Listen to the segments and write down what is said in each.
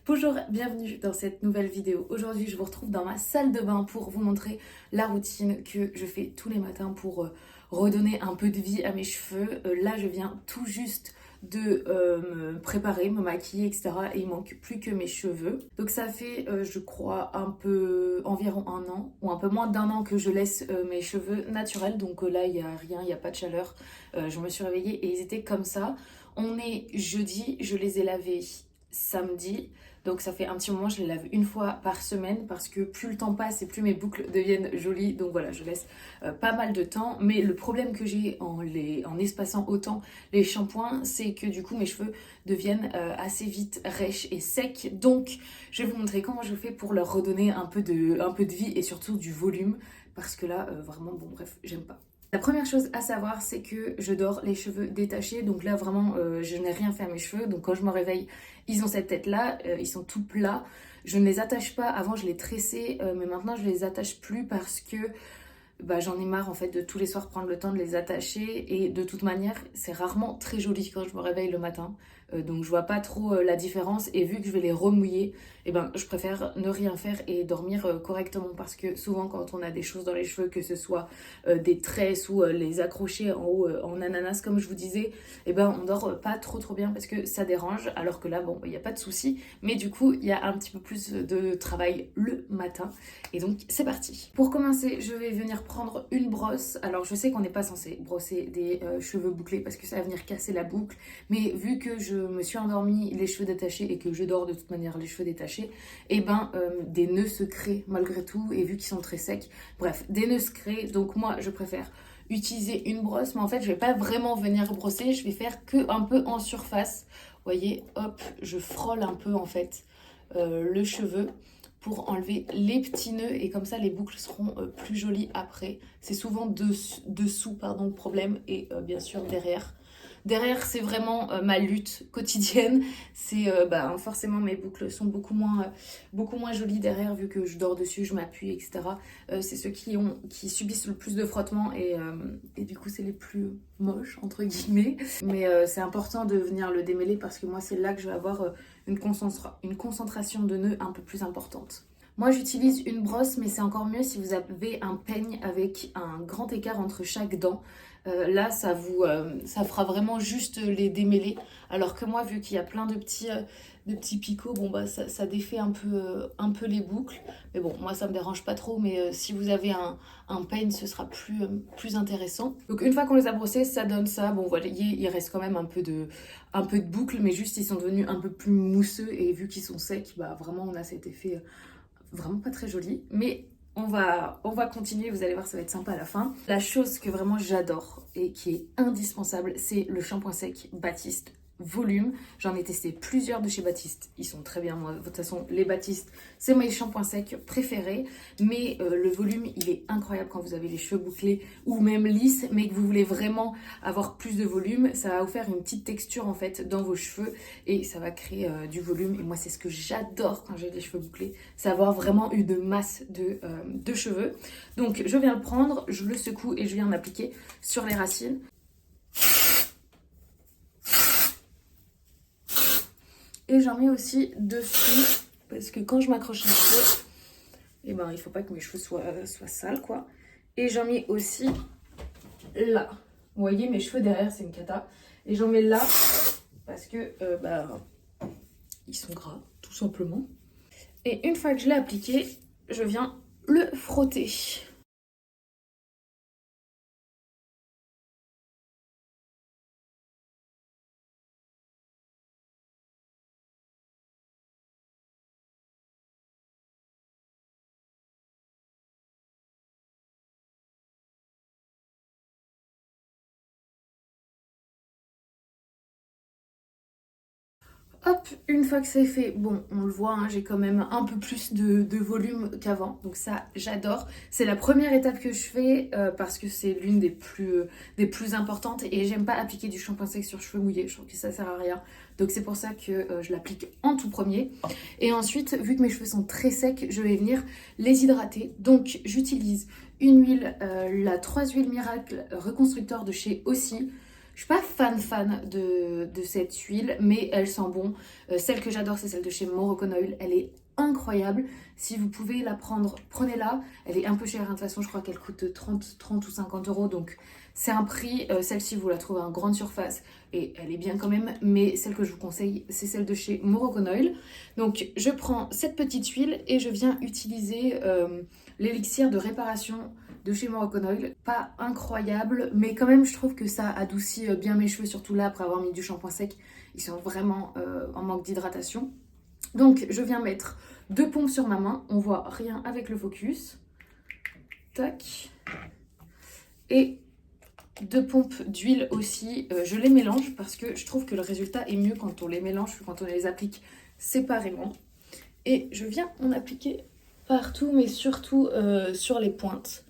Bonjour, bienvenue dans cette nouvelle vidéo. Aujourd'hui, je vous retrouve dans ma salle de bain pour vous montrer la routine que je fais tous les matins pour redonner un peu de vie à mes cheveux. Là, je viens tout juste de me préparer, me maquiller, etc. Et il manque plus que mes cheveux. Donc ça fait, je crois, environ un an, ou un peu moins d'un an que je laisse mes cheveux naturels. Donc là, il n'y a rien, il n'y a pas de chaleur. Je me suis réveillée et ils étaient comme ça. On est jeudi, je les ai lavés samedi. Donc ça fait un petit moment, je les lave une fois par semaine parce que plus le temps passe et plus mes boucles deviennent jolies. Donc voilà, je laisse pas mal de temps. Mais le problème que j'ai en espaçant autant les shampoings, c'est que du coup mes cheveux deviennent assez vite rêches et secs. Donc je vais vous montrer comment je fais pour leur redonner un peu de vie et surtout du volume. Parce que là, vraiment, bon bref, j'aime pas. La première chose à savoir, c'est que je dors les cheveux détachés. Donc là, vraiment, je n'ai rien fait à mes cheveux. Donc quand je me réveille, ils ont cette tête-là. Ils sont tout plats. Je ne les attache pas. Avant, je les tressais. Mais maintenant, je les attache plus parce que j'en ai marre en fait de tous les soirs prendre le temps de les attacher. Et de toute manière, c'est rarement très joli quand je me réveille le matin. Donc je vois pas trop la différence. Et vu que je vais les remouiller, je préfère ne rien faire et dormir correctement. Parce que souvent, quand on a des choses dans les cheveux, que ce soit des tresses ou les accrocher en haut en ananas comme je vous disais, on dort pas trop bien parce que ça dérange, alors que là bon il n'y a pas de souci, mais du coup il y a un petit peu plus de travail le matin et donc c'est parti. Pour commencer, je vais venir prendre une brosse. Alors je sais qu'on n'est pas censé brosser des cheveux bouclés parce que ça va venir casser la boucle, mais vu que je me suis endormie les cheveux détachés et que je dors de toute manière les cheveux détachés, des nœuds se créent malgré tout, et vu qu'ils sont très secs, bref, des nœuds se créent. Donc moi je préfère utiliser une brosse, mais en fait je vais pas vraiment venir brosser, je vais faire que un peu en surface. Vous voyez, hop, je frôle un peu en fait le cheveu pour enlever les petits nœuds, et comme ça les boucles seront plus jolies après. C'est souvent dessous le problème, et bien sûr derrière. Derrière, c'est vraiment ma lutte quotidienne. C'est forcément mes boucles sont beaucoup moins jolies derrière, vu que je dors dessus, je m'appuie, etc. C'est ceux qui subissent le plus de frottement, et du coup c'est les plus moches entre guillemets. Mais c'est important de venir le démêler parce que moi c'est là que je vais avoir une concentration de nœuds un peu plus importante. Moi j'utilise une brosse, mais c'est encore mieux si vous avez un peigne avec un grand écart entre chaque dent. Là ça fera vraiment juste les démêler, alors que moi vu qu'il y a plein de petits picots, ça défait un peu les boucles. Mais bon, moi ça me dérange pas trop, mais si vous avez un peigne, ce sera plus intéressant. Donc une fois qu'on les a brossés, ça donne ça. Bon voilà, il reste quand même un peu de boucles, mais juste ils sont devenus un peu plus mousseux, et vu qu'ils sont secs, vraiment on a cet effet vraiment pas très joli. Mais on va continuer, vous allez voir, ça va être sympa à la fin. La chose que vraiment j'adore et qui est indispensable, c'est le shampoing sec Baptiste Volume. J'en ai testé plusieurs de chez Baptiste, ils sont très bien. Moi, de toute façon, les Baptiste, c'est mes shampoings secs préférés. Mais le volume, il est incroyable quand vous avez les cheveux bouclés ou même lisses, mais que vous voulez vraiment avoir plus de volume. Ça va vous faire une petite texture en fait dans vos cheveux, et ça va créer du volume. Et moi, c'est ce que j'adore quand j'ai les cheveux bouclés, c'est avoir vraiment une masse de cheveux. Donc je viens le prendre, je le secoue et je viens l'appliquer sur les racines. Et j'en mets aussi dessus, parce que quand je m'accroche les cheveux, il faut pas que mes cheveux soient sales, quoi. Et j'en mets aussi là. Vous voyez, mes cheveux derrière, c'est une cata. Et j'en mets là, parce que ils sont gras, tout simplement. Et une fois que je l'ai appliqué, je viens le frotter. Hop, une fois que c'est fait, bon, on le voit, hein, j'ai quand même un peu plus de volume qu'avant, donc ça, j'adore. C'est la première étape que je fais parce que c'est l'une des plus importantes, et j'aime pas appliquer du shampoing sec sur cheveux mouillés, je trouve que ça sert à rien. Donc c'est pour ça que je l'applique en tout premier. Et ensuite, vu que mes cheveux sont très secs, je vais venir les hydrater. Donc j'utilise une huile, la 3 huiles miracle reconstructeur de chez Aussi. Je suis pas fan de cette huile, mais elle sent bon. Celle que j'adore, c'est celle de chez Morocco Oil. Elle est incroyable. Si vous pouvez la prendre, prenez-la. Elle est un peu chère, hein. De toute façon, je crois qu'elle coûte 30 ou 50 euros. Donc, c'est un prix. Celle-ci, vous la trouvez en grande surface et elle est bien quand même. Mais celle que je vous conseille, c'est celle de chez Morocco Oil. Donc, je prends cette petite huile et je viens utiliser l'élixir de réparation de chez Morocco Oil. Pas incroyable, mais quand même, je trouve que ça adoucit bien mes cheveux, surtout là, après avoir mis du shampoing sec. Ils sont vraiment en manque d'hydratation. Donc, je viens mettre 2 pompes sur ma main. On voit rien avec le focus. Tac. Et 2 pompes d'huile aussi. Je les mélange parce que je trouve que le résultat est mieux quand on les mélange que quand on les applique séparément. Et je viens en appliquer partout, mais surtout sur les pointes.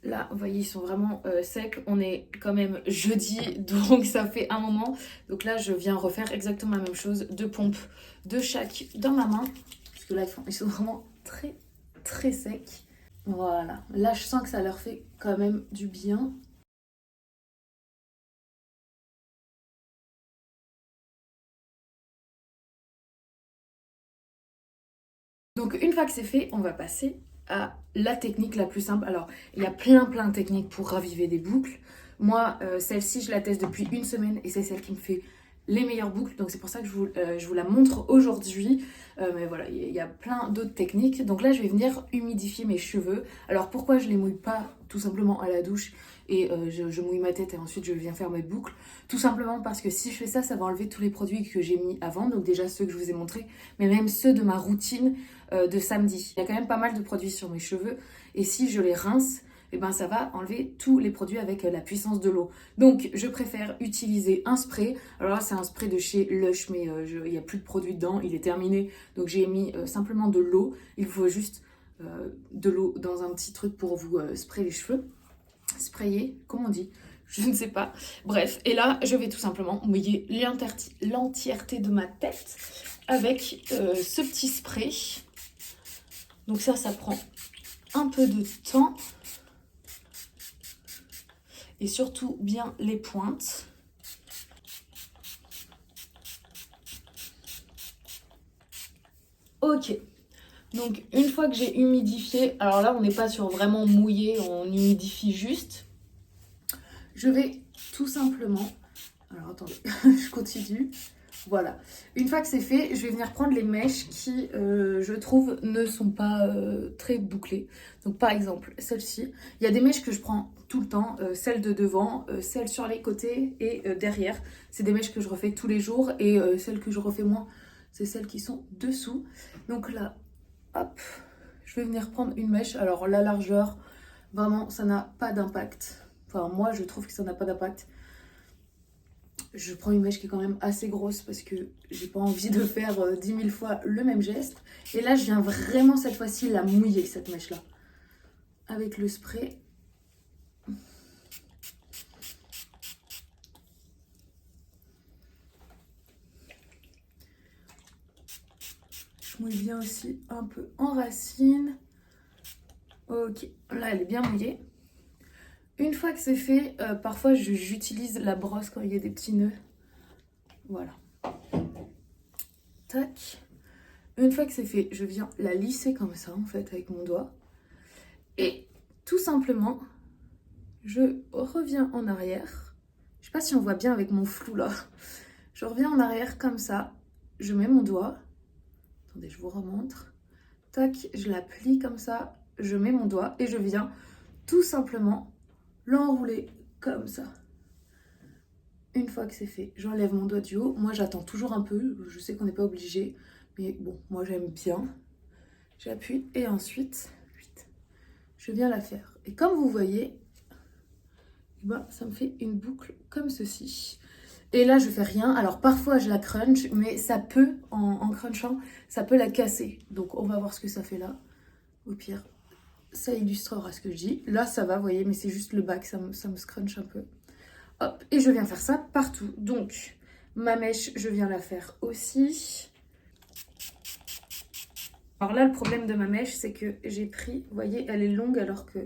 Là, vous voyez, ils sont vraiment secs. On est quand même jeudi, donc ça fait un moment. Donc là, je viens refaire exactement la même chose. 2 pompes de chaque dans ma main. Parce que là, ils sont vraiment très secs. Voilà. Là, je sens que ça leur fait quand même du bien. Donc une fois que c'est fait, on va passer à la technique la plus simple. Alors, il y a plein de techniques pour raviver des boucles. Moi, celle-ci, je la teste depuis une semaine et c'est celle qui me fait les meilleures boucles. Donc c'est pour ça que je vous la montre aujourd'hui. Mais voilà, il y a plein d'autres techniques. Donc là, je vais venir humidifier mes cheveux. Alors pourquoi je les mouille pas tout simplement à la douche et je mouille ma tête et ensuite je viens faire mes boucles? Tout simplement parce que si je fais ça, ça va enlever tous les produits que j'ai mis avant. Donc déjà ceux que je vous ai montrés, mais même ceux de ma routine de samedi. Il y a quand même pas mal de produits sur mes cheveux et si je les rince, eh ben ça va enlever tous les produits avec la puissance de l'eau. Donc je préfère utiliser un spray. Alors là c'est un spray de chez Lush mais il n'y a plus de produit dedans, il est terminé. Donc j'ai mis simplement de l'eau. Il faut juste de l'eau dans un petit truc pour vous sprayer les cheveux. Sprayer, comment on dit? Je ne sais pas. Bref, et là je vais tout simplement mouiller l'entièreté de ma tête avec ce petit spray. Donc ça prend un peu de temps. Et surtout bien les pointes. Ok, donc une fois que j'ai humidifié, alors là on n'est pas sur vraiment mouillé, on humidifie juste. Je vais tout simplement, alors attendez, je continue. Voilà, une fois que c'est fait, je vais venir prendre les mèches qui, je trouve, ne sont pas très bouclées. Donc par exemple, celle-ci, il y a des mèches que je prends tout le temps, celles de devant, celles sur les côtés et derrière. C'est des mèches que je refais tous les jours et celles que je refais moins, c'est celles qui sont dessous. Donc là, hop, je vais venir prendre une mèche. Alors la largeur, vraiment, ça n'a pas d'impact. Enfin, moi, je trouve que ça n'a pas d'impact. Je prends une mèche qui est quand même assez grosse parce que j'ai pas envie de faire 10 000 fois le même geste. Et là, je viens vraiment cette fois-ci la mouiller, cette mèche-là. Avec le spray. Je mouille bien aussi un peu en racine. Ok, là, elle est bien mouillée. Une fois que c'est fait, parfois j'utilise la brosse quand il y a des petits nœuds. Voilà. Tac. Une fois que c'est fait, je viens la lisser comme ça, en fait, avec mon doigt. Et tout simplement, je reviens en arrière. Je sais pas si on voit bien avec mon flou là. Je reviens en arrière comme ça. Je mets mon doigt. Attendez, je vous remontre. Tac, je la plie comme ça. Je mets mon doigt et je viens tout simplement l'enrouler comme ça. Une fois que c'est fait, j'enlève mon doigt du haut. Moi, j'attends toujours un peu. Je sais qu'on n'est pas obligé. Mais bon, moi, j'aime bien. J'appuie et ensuite, je viens la faire. Et comme vous voyez, ben, ça me fait une boucle comme ceci. Et là, je fais rien. Alors, parfois, je la crunch, mais ça peut, en crunchant, ça peut la casser. Donc, on va voir ce que ça fait là. Au pire, ça illustrera ce que je dis. Là, ça va, vous voyez, mais c'est juste le bas que ça me scrunch un peu. Hop, et je viens faire ça partout. Donc, ma mèche, je viens la faire aussi. Alors là, le problème de ma mèche, c'est que j'ai pris, vous voyez, elle est longue alors que,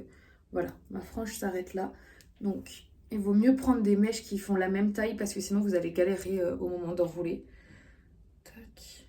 voilà, ma frange s'arrête là. Donc, il vaut mieux prendre des mèches qui font la même taille parce que sinon vous allez galérer au moment d'enrouler. Tac.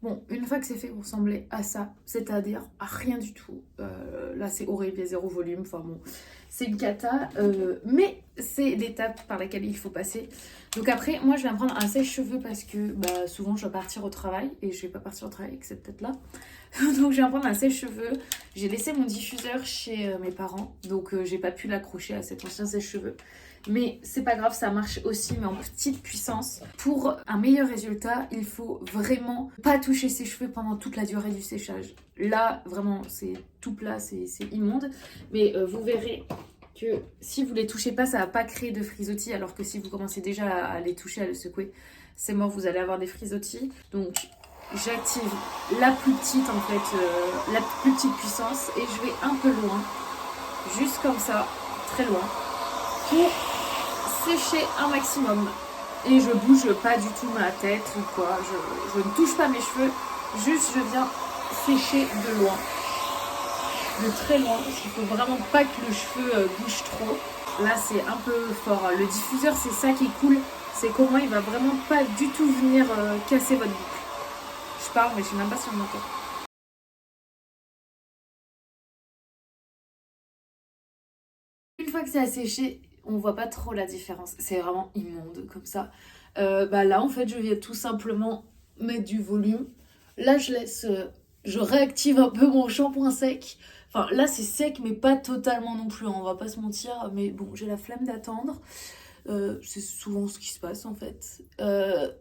Bon, une fois que c'est fait, vous ressemblez à ça, c'est-à-dire à rien du tout. Là, c'est horrible, il y a zéro volume, enfin bon, c'est une cata, mais c'est l'étape par laquelle il faut passer. Donc après, moi, je vais prendre un sèche-cheveux parce que bah, souvent, je dois partir au travail, et je vais pas partir au travail avec cette tête-là. Donc, je vais prendre un sèche-cheveux. J'ai laissé mon diffuseur chez mes parents, donc j'ai pas pu l'accrocher à cet ancien sèche-cheveux. Mais c'est pas grave, ça marche aussi, mais en petite puissance. Pour un meilleur résultat, il faut vraiment pas toucher ses cheveux pendant toute la durée du séchage. Là, vraiment, c'est tout plat, c'est immonde. Mais vous verrez que si vous les touchez pas, ça va pas créer de frisottis, alors que si vous commencez déjà à les toucher, à les secouer, c'est mort, vous allez avoir des frisottis. Donc, j'active la plus petite, en fait, la plus petite puissance, et je vais un peu loin, juste comme ça, très loin, pour sécher un maximum. Et je bouge pas du tout ma tête ou quoi, je ne touche pas mes cheveux, juste je viens sécher de loin, de très loin, parce qu'il faut vraiment pas que le cheveu bouge trop. Là c'est un peu fort, le diffuseur c'est ça qui est cool, c'est comment il va vraiment pas du tout venir casser votre boucle. Je parle mais je sais même pas si on m'entend. Une fois que c'est asséché, on voit pas trop la différence. C'est vraiment immonde comme ça. Bah là, en fait, je viens tout simplement mettre du volume. Là, je laisse, je réactive un peu mon shampoing sec. Enfin, là, c'est sec, mais pas totalement non plus, hein, on va pas se mentir. Mais bon, j'ai la flemme d'attendre. C'est souvent ce qui se passe, en fait.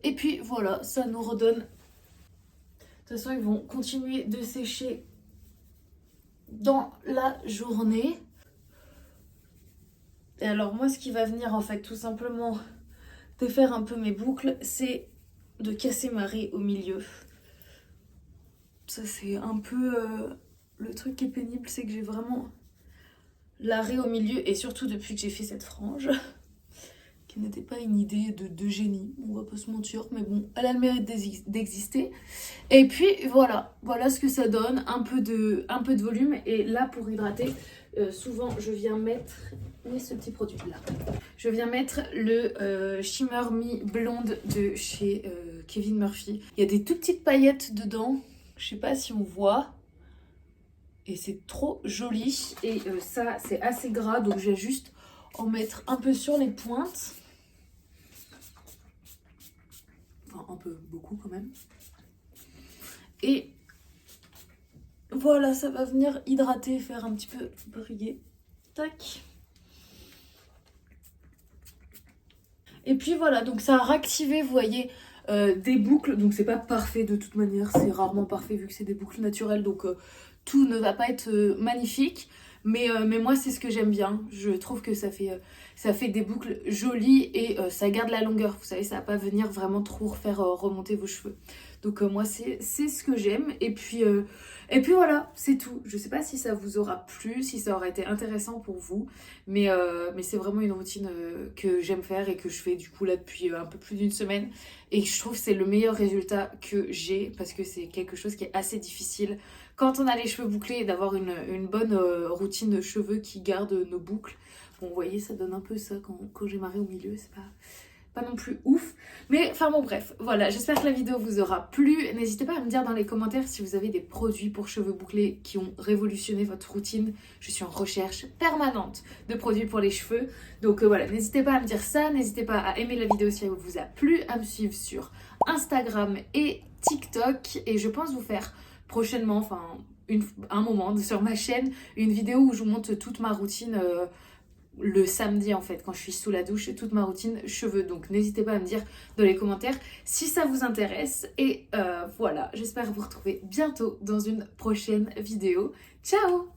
Et puis, voilà, ça nous redonne... De toute façon, ils vont continuer de sécher dans la journée. Et alors moi, ce qui va venir en fait tout simplement défaire un peu mes boucles, c'est de casser ma raie au milieu. Ça c'est un peu le truc qui est pénible, c'est que j'ai vraiment la raie au milieu, et surtout depuis que j'ai fait cette frange, qui n'était pas une idée de génie, on va pas se mentir, mais bon, elle a le mérite d'exister. Et puis voilà, voilà ce que ça donne, un peu de volume. Et là pour hydrater, souvent je viens mettre ce petit produit là. Je viens mettre le Shimmer Me Blonde de chez Kevin Murphy. Il y a des tout petites paillettes dedans, je sais pas si on voit. Et c'est trop joli. Et ça c'est assez gras, donc je vais juste en mettre un peu sur les pointes. Enfin un peu, beaucoup quand même. Et voilà, ça va venir hydrater, faire un petit peu briller. Tac. Et puis voilà, donc ça a réactivé, vous voyez, des boucles. Donc c'est pas parfait de toute manière, c'est rarement parfait vu que c'est des boucles naturelles. Donc tout ne va pas être magnifique. Mais moi, c'est ce que j'aime bien. Je trouve que ça fait des boucles jolies et ça garde la longueur. Vous savez, ça va pas venir vraiment trop faire remonter vos cheveux. Donc moi, c'est ce que j'aime. Et puis voilà, c'est tout. Je sais pas si ça vous aura plu, si ça aura été intéressant pour vous. Mais c'est vraiment une routine que j'aime faire et que je fais du coup là depuis un peu plus d'une semaine. Et je trouve que c'est le meilleur résultat que j'ai parce que c'est quelque chose qui est assez difficile quand on a les cheveux bouclés, d'avoir une bonne routine de cheveux qui garde nos boucles. Bon, vous voyez, ça donne un peu ça quand j'ai ma raie au milieu, c'est pas non plus ouf. Mais enfin bon, bref, voilà, j'espère que la vidéo vous aura plu. N'hésitez pas à me dire dans les commentaires si vous avez des produits pour cheveux bouclés qui ont révolutionné votre routine. Je suis en recherche permanente de produits pour les cheveux. Donc voilà, n'hésitez pas à me dire ça, n'hésitez pas à aimer la vidéo si elle vous a plu, à me suivre sur Instagram et TikTok. Et je pense vous faire prochainement, enfin un moment sur ma chaîne, une vidéo où je vous montre toute ma routine le samedi en fait, quand je suis sous la douche, toute ma routine cheveux. Donc n'hésitez pas à me dire dans les commentaires si ça vous intéresse. Et voilà, j'espère vous retrouver bientôt dans une prochaine vidéo. Ciao!